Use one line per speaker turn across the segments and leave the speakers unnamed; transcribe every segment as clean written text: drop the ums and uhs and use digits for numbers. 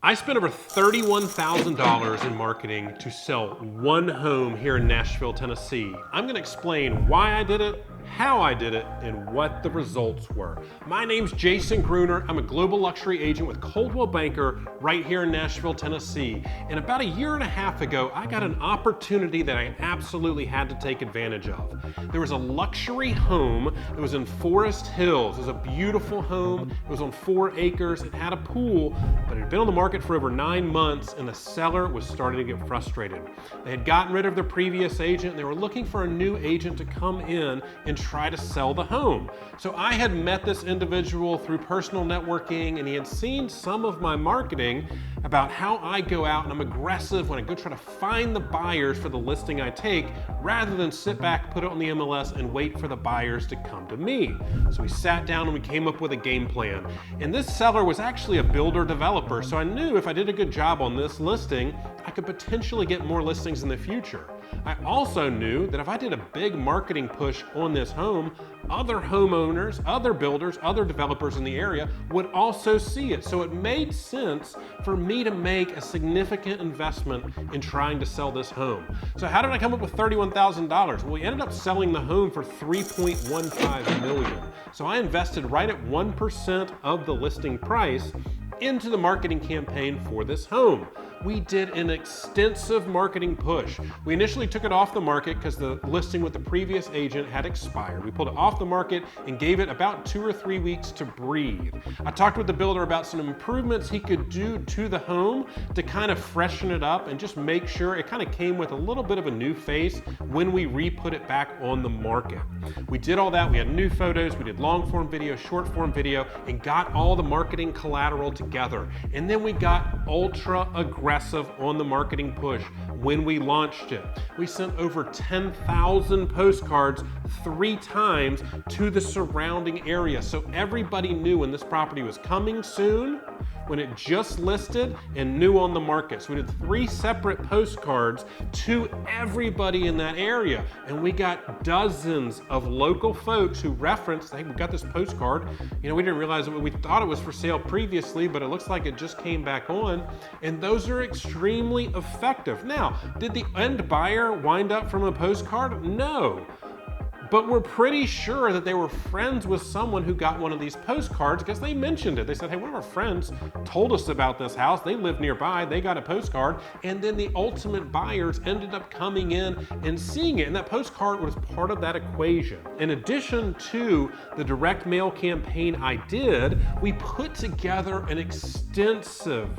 I spent over $31,000 in marketing to sell one home here in Nashville, Tennessee. I'm gonna explain why I did it, how I did it, and what the results were. My name's Jason Gruner. I'm a global luxury agent with Coldwell Banker right here in Nashville, Tennessee. And about a year and a half ago, I got an opportunity that I absolutely had to take advantage of. There was a luxury home that was in Forest Hills. It was a beautiful home. It was on 4 acres. It had a pool, but it had been on the market for over 9 months, and the seller was starting to get frustrated. They had gotten rid of their previous agent, and they were looking for a new agent to come in and try to sell the home. So I had met this individual through personal networking, and he had seen some of my marketing about how I go out and I'm aggressive when I go try to find the buyers for the listing I take, rather than sit back, put it on the MLS, and wait for the buyers to come to me. So we sat down and we came up with a game plan. And this seller was actually a builder developer, so I knew if I did a good job on this listing, I could potentially get more listings in the future. I also knew that if I did a big marketing push on this home, other homeowners, other builders, other developers in the area would also see it. So it made sense for me to make a significant investment in trying to sell this home. So how did I come up with $31,000? Well, we ended up selling the home for $3.15 million. So I invested right at 1% of the listing price into the marketing campaign for this home. We did an extensive marketing push. We initially took it off the market because the listing with the previous agent had expired. We pulled it off the market and gave it about 2 or 3 weeks to breathe. I talked with the builder about some improvements he could do to the home to kind of freshen it up and just make sure it kind of came with a little bit of a new face when we re-put it back on the market. We did all that. We had new photos, we did long form video, short form video, and got all the marketing collateral together. And then we got ultra aggressive on the marketing push when we launched it. We sent over 10,000 postcards 3 times to the surrounding area. So everybody knew when this property was coming soon, when it just listed, and new on the market. So we did 3 separate postcards to everybody in that area. And we got dozens of local folks who referenced, hey, we got this postcard. You know, we didn't realize that we thought it was for sale previously, but it looks like it just came back on. And those are extremely effective. Now, did the end buyer wind up from a postcard? No. But we're pretty sure that they were friends with someone who got one of these postcards because they mentioned it. They said, hey, one of our friends told us about this house. They live nearby. They got a postcard. And then the ultimate buyers ended up coming in and seeing it. And that postcard was part of that equation. In addition to the direct mail campaign I did, we put together an extensive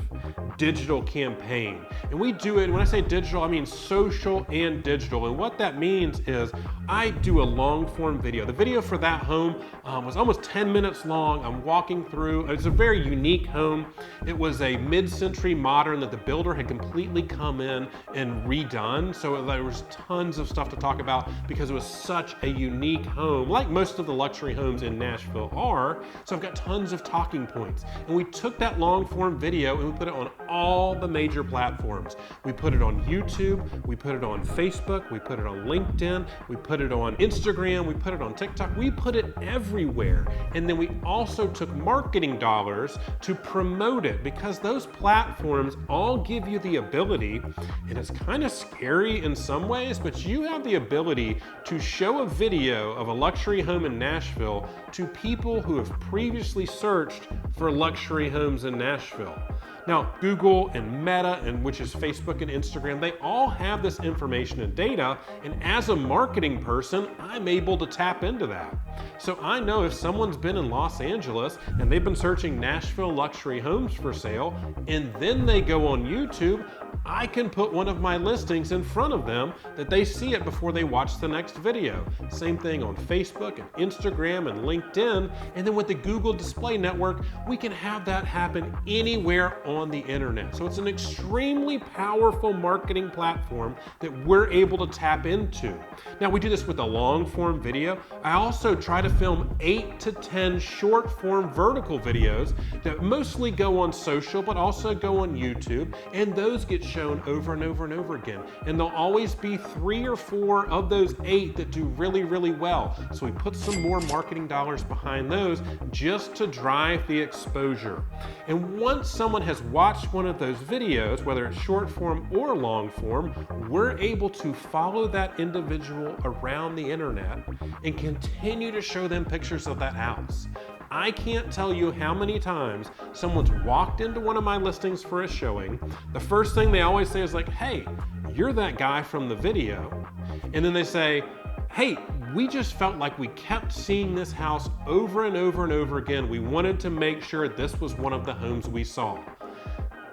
digital campaign. And we do it, when I say digital, I mean social and digital. And what that means is I do a long form video. The video for that home was almost 10 minutes long. I'm walking through, it's a very unique home. It was a mid-century modern that the builder had completely come in and redone. So there was tons of stuff to talk about because it was such a unique home, like most of the luxury homes in Nashville are. So I've got tons of talking points. And we took that long form video and we put it on all the major platforms. We put it on YouTube, we put it on Facebook, we put it on LinkedIn, we put it on Instagram, we put it on TikTok, we put it everywhere. And then we also took marketing dollars to promote it because those platforms all give you the ability, and it's kind of scary in some ways, but you have the ability to show a video of a luxury home in Nashville to people who have previously searched for luxury homes in Nashville. Now, Google and Meta, and which is Facebook and Instagram, they all have this information and data, and as a marketing person, I'm able to tap into that. So I know if someone's been in Los Angeles and they've been searching Nashville luxury homes for sale, and then they go on YouTube, I can put one of my listings in front of them that they see it before they watch the next video. Same thing on Facebook and Instagram and LinkedIn. And then with the Google Display Network, we can have that happen anywhere on the internet. So it's an extremely powerful marketing platform that we're able to tap into. Now we do this with a long form video. I also try to film 8 to 10 short form vertical videos that mostly go on social, but also go on YouTube. And those get shown over and over and over again. And there'll always be 3 or 4 of those 8 that do really, really well. So we put some more marketing dollars behind those just to drive the exposure. And once someone has watched one of those videos, whether it's short form or long form, we're able to follow that individual around the internet and continue to show them pictures of that house. I can't tell you how many times someone's walked into one of my listings for a showing. The first thing they always say is like, hey, you're that guy from the video. And then they say, hey, we just felt like we kept seeing this house over and over and over again. We wanted to make sure this was one of the homes we saw.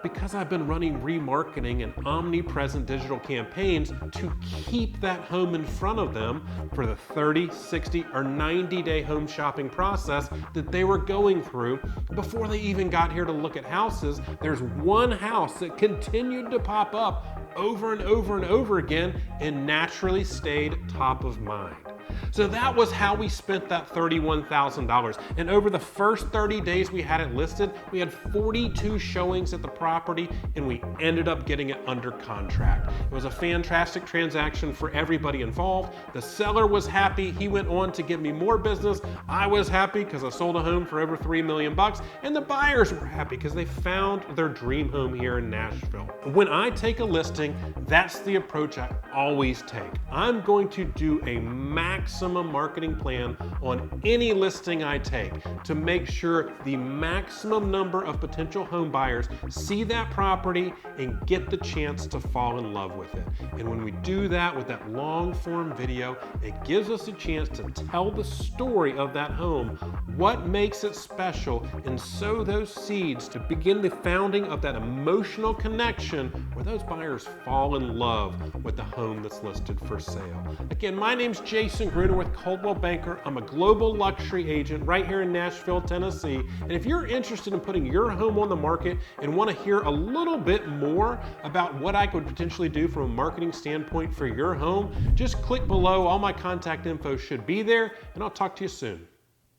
Because I've been running remarketing and omnipresent digital campaigns to keep that home in front of them for the 30, 60, or 90-day home shopping process that they were going through before they even got here to look at houses, there's one house that continued to pop up over and over and over again and naturally stayed top of mind. So that was how we spent that $31,000. And over the first 30 days we had it listed, we had 42 showings at the property and we ended up getting it under contract. It was a fantastic transaction for everybody involved. The seller was happy. He went on to give me more business. I was happy because I sold a home for over $3 million. And the buyers were happy because they found their dream home here in Nashville. When I take a listing, that's the approach I always take. I'm going to do a maximum marketing plan on any listing I take to make sure the maximum number of potential home buyers see that property and get the chance to fall in love with it. And when we do that with that long form video, it gives us a chance to tell the story of that home, what makes it special, and sow those seeds to begin the founding of that emotional connection where those buyers fall in love with the home that's listed for sale. Again, my name's Jason Gruner with Coldwell Banker. I'm a global luxury agent right here in Nashville, Tennessee. And if you're interested in putting your home on the market and want to hear a little bit more about what I could potentially do from a marketing standpoint for your home, just click below. All my contact info should be there, and I'll talk to you soon.